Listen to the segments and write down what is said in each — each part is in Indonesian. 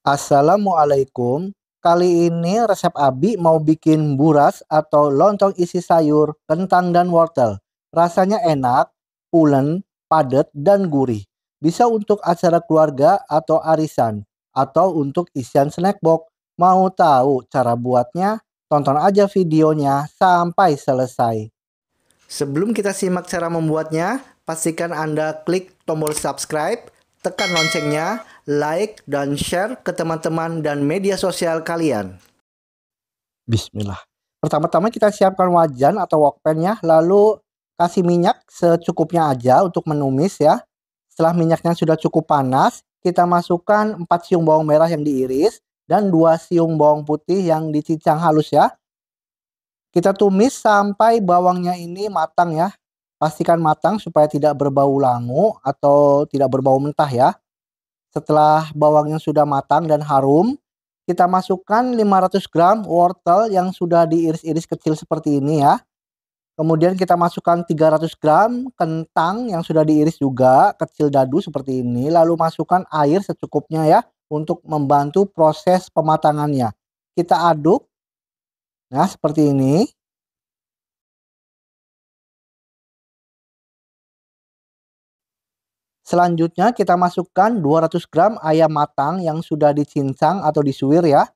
Assalamualaikum. Kali ini resep Abi mau bikin buras atau lontong isi sayur, kentang dan wortel. Rasanya enak, pulen, padat dan gurih. Bisa untuk acara keluarga atau arisan, atau untuk isian snack box. Mau tahu cara buatnya? Tonton aja videonya sampai selesai. Sebelum kita simak cara membuatnya, pastikan Anda klik tombol subscribe, tekan loncengnya, like, dan share ke teman-teman dan media sosial kalian. Bismillah. Pertama-tama kita siapkan wajan atau wokpan ya, lalu kasih minyak secukupnya aja untuk menumis ya. Setelah minyaknya sudah cukup panas, kita masukkan 4 siung bawang merah yang diiris dan 2 siung bawang putih yang dicincang halus ya. Kita tumis sampai bawangnya ini matang ya. Pastikan matang supaya tidak berbau langu atau tidak berbau mentah ya. Setelah bawangnya sudah matang dan harum, kita masukkan 500 gram wortel yang sudah diiris-iris kecil seperti ini ya. Kemudian kita masukkan 300 gram kentang yang sudah diiris juga kecil dadu seperti ini. Lalu masukkan air secukupnya ya untuk membantu proses pematangannya. Kita aduk. Nah, seperti ini. Selanjutnya kita masukkan 200 gram ayam matang yang sudah dicincang atau disuir ya.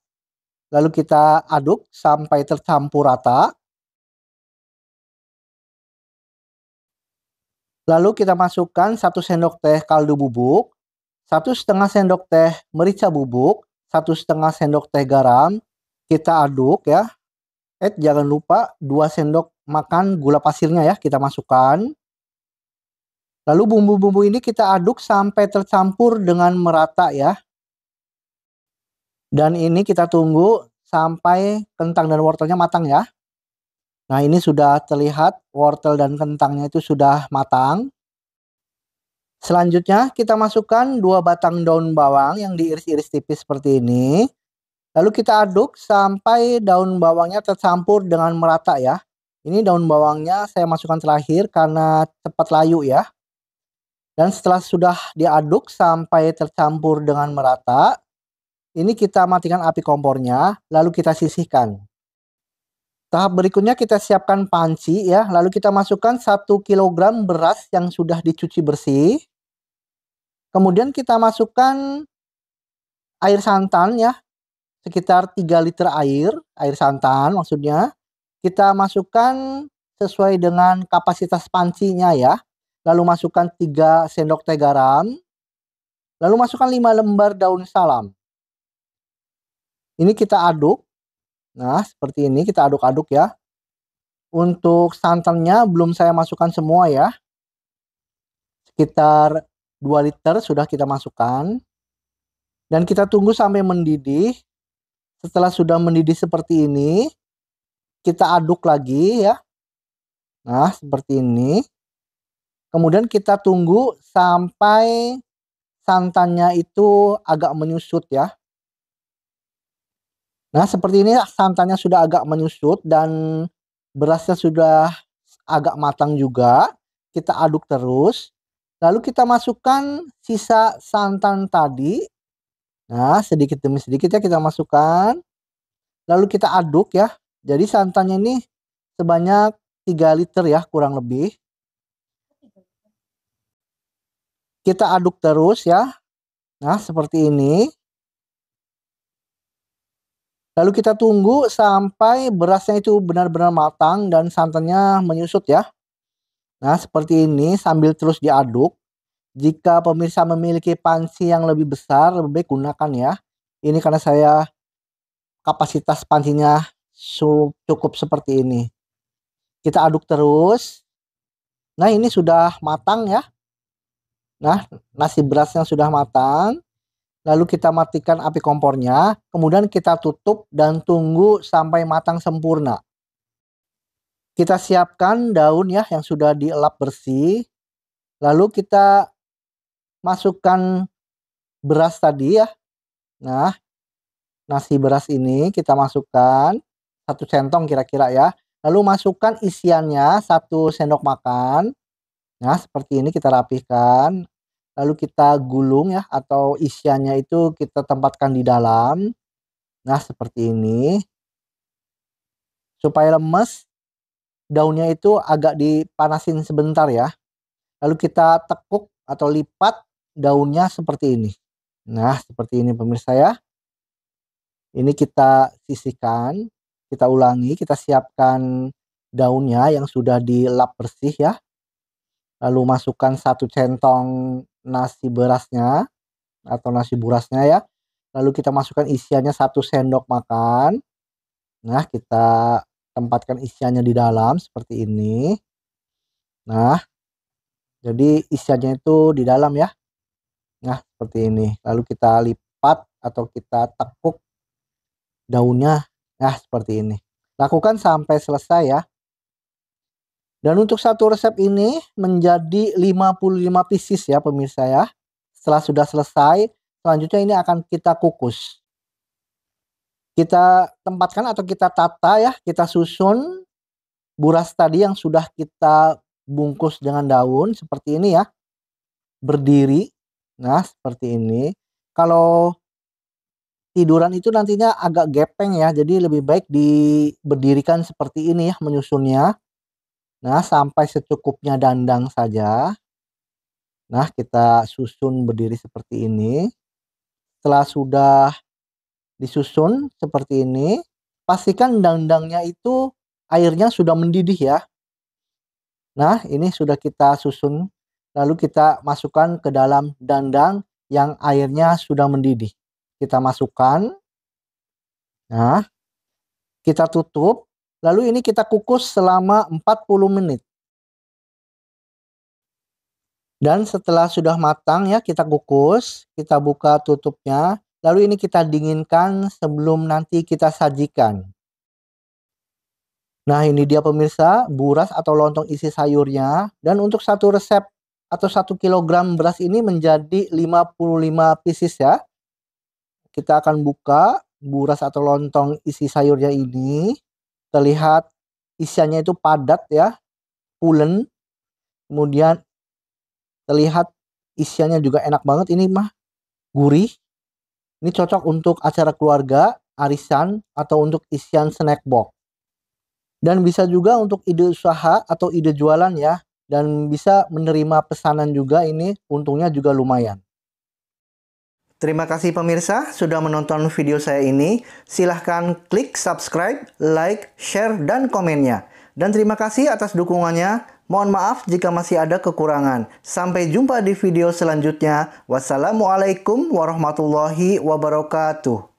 Lalu kita aduk sampai tercampur rata. Lalu kita masukkan 1 sendok teh kaldu bubuk, 1,5 sendok teh merica bubuk, 1,5 sendok teh garam. Kita aduk ya. Jangan lupa 2 sendok makan gula pasirnya ya kita masukkan. Lalu bumbu-bumbu ini kita aduk sampai tercampur dengan merata ya. Dan ini kita tunggu sampai kentang dan wortelnya matang ya. Nah, ini sudah terlihat wortel dan kentangnya itu sudah matang. Selanjutnya kita masukkan 2 batang daun bawang yang diiris-iris tipis seperti ini. Lalu kita aduk sampai daun bawangnya tercampur dengan merata ya. Ini daun bawangnya saya masukkan terakhir karena cepat layu ya. Dan setelah sudah diaduk sampai tercampur dengan merata, ini kita matikan api kompornya, lalu kita sisihkan. Tahap berikutnya kita siapkan panci ya, lalu kita masukkan 1 kg beras yang sudah dicuci bersih. Kemudian kita masukkan air santan ya, sekitar 3 liter air santan maksudnya. Kita masukkan sesuai dengan kapasitas pancinya ya. Lalu masukkan 3 sendok teh garam. Lalu masukkan 5 lembar daun salam. Ini kita aduk. Nah, seperti ini kita aduk-aduk ya. Untuk santannya belum saya masukkan semua ya. Sekitar 2 liter sudah kita masukkan. Dan kita tunggu sampai mendidih. Setelah sudah mendidih seperti ini, kita aduk lagi ya. Nah, seperti ini. Kemudian kita tunggu sampai santannya itu agak menyusut ya. Nah, seperti ini santannya sudah agak menyusut dan berasnya sudah agak matang juga. Kita aduk terus. Lalu kita masukkan sisa santan tadi. Nah, sedikit demi sedikit ya kita masukkan. Lalu kita aduk ya. Jadi santannya ini sebanyak 3 liter ya kurang lebih. Kita aduk terus ya. Nah, seperti ini. Lalu kita tunggu sampai berasnya itu benar-benar matang dan santannya menyusut ya. Nah, seperti ini sambil terus diaduk. Jika pemirsa memiliki panci yang lebih besar, lebih baik gunakan ya. Ini karena saya kapasitas pancinya cukup seperti ini. Kita aduk terus. Nah, ini sudah matang ya. Nah, nasi berasnya sudah matang. Lalu kita matikan api kompornya. Kemudian kita tutup dan tunggu sampai matang sempurna. Kita siapkan daun ya yang sudah dielap bersih. Lalu kita masukkan beras tadi ya. Nah, nasi beras ini kita masukkan 1 centong kira-kira ya. Lalu masukkan isiannya 1 sendok makan. Nah, seperti ini kita rapihkan. lalu kita gulung ya, atau isiannya itu kita tempatkan di dalam. Nah, seperti ini. Supaya lemes, daunnya itu agak dipanasin sebentar ya. Lalu kita tekuk atau lipat daunnya seperti ini. Nah, seperti ini pemirsa ya. Ini kita sisihkan, kita ulangi, kita siapkan daunnya yang sudah dilap bersih ya. Lalu masukkan 1 centong nasi berasnya atau nasi burasnya ya. Lalu kita masukkan isiannya 1 sendok makan. Nah, kita tempatkan isiannya di dalam seperti ini. Nah, jadi isiannya itu di dalam ya. Nah, seperti ini. Lalu kita lipat atau kita tekuk daunnya. Nah, seperti ini. Lakukan sampai selesai ya. Dan untuk satu resep ini menjadi 55 pieces ya pemirsa ya. Setelah sudah selesai, selanjutnya ini akan kita kukus. Kita tempatkan atau kita tata ya, kita susun buras tadi yang sudah kita bungkus dengan daun seperti ini ya. Berdiri. Nah, seperti ini. Kalau tiduran itu nantinya agak gepeng ya, jadi lebih baik berdirikan seperti ini ya menyusunnya. Nah, sampai secukupnya dandang saja. Nah, kita susun berdiri seperti ini. Setelah sudah disusun seperti ini, pastikan dandangnya itu airnya sudah mendidih ya. Nah, ini sudah kita susun. Lalu kita masukkan ke dalam dandang yang airnya sudah mendidih. Kita masukkan. Nah, kita tutup. Lalu ini kita kukus selama 40 menit. Dan setelah sudah matang ya, kita kukus, kita buka tutupnya. Lalu ini kita dinginkan sebelum nanti kita sajikan. Nah, ini dia pemirsa, buras atau lontong isi sayurnya. Dan untuk satu resep atau 1 kilogram beras ini menjadi 55 pieces ya. Kita akan buka buras atau lontong isi sayurnya ini. Terlihat isiannya itu padat ya, pulen. Kemudian terlihat isiannya juga enak banget, ini mah gurih. Ini cocok untuk acara keluarga, arisan, atau untuk isian snack box. Dan bisa juga untuk ide usaha atau ide jualan ya. Dan bisa menerima pesanan juga, ini untungnya juga lumayan. Terima kasih pemirsa sudah menonton video saya ini. Silahkan klik subscribe, like, share, dan komennya. Dan terima kasih atas dukungannya. Mohon maaf jika masih ada kekurangan. Sampai jumpa di video selanjutnya. Wassalamualaikum warahmatullahi wabarakatuh.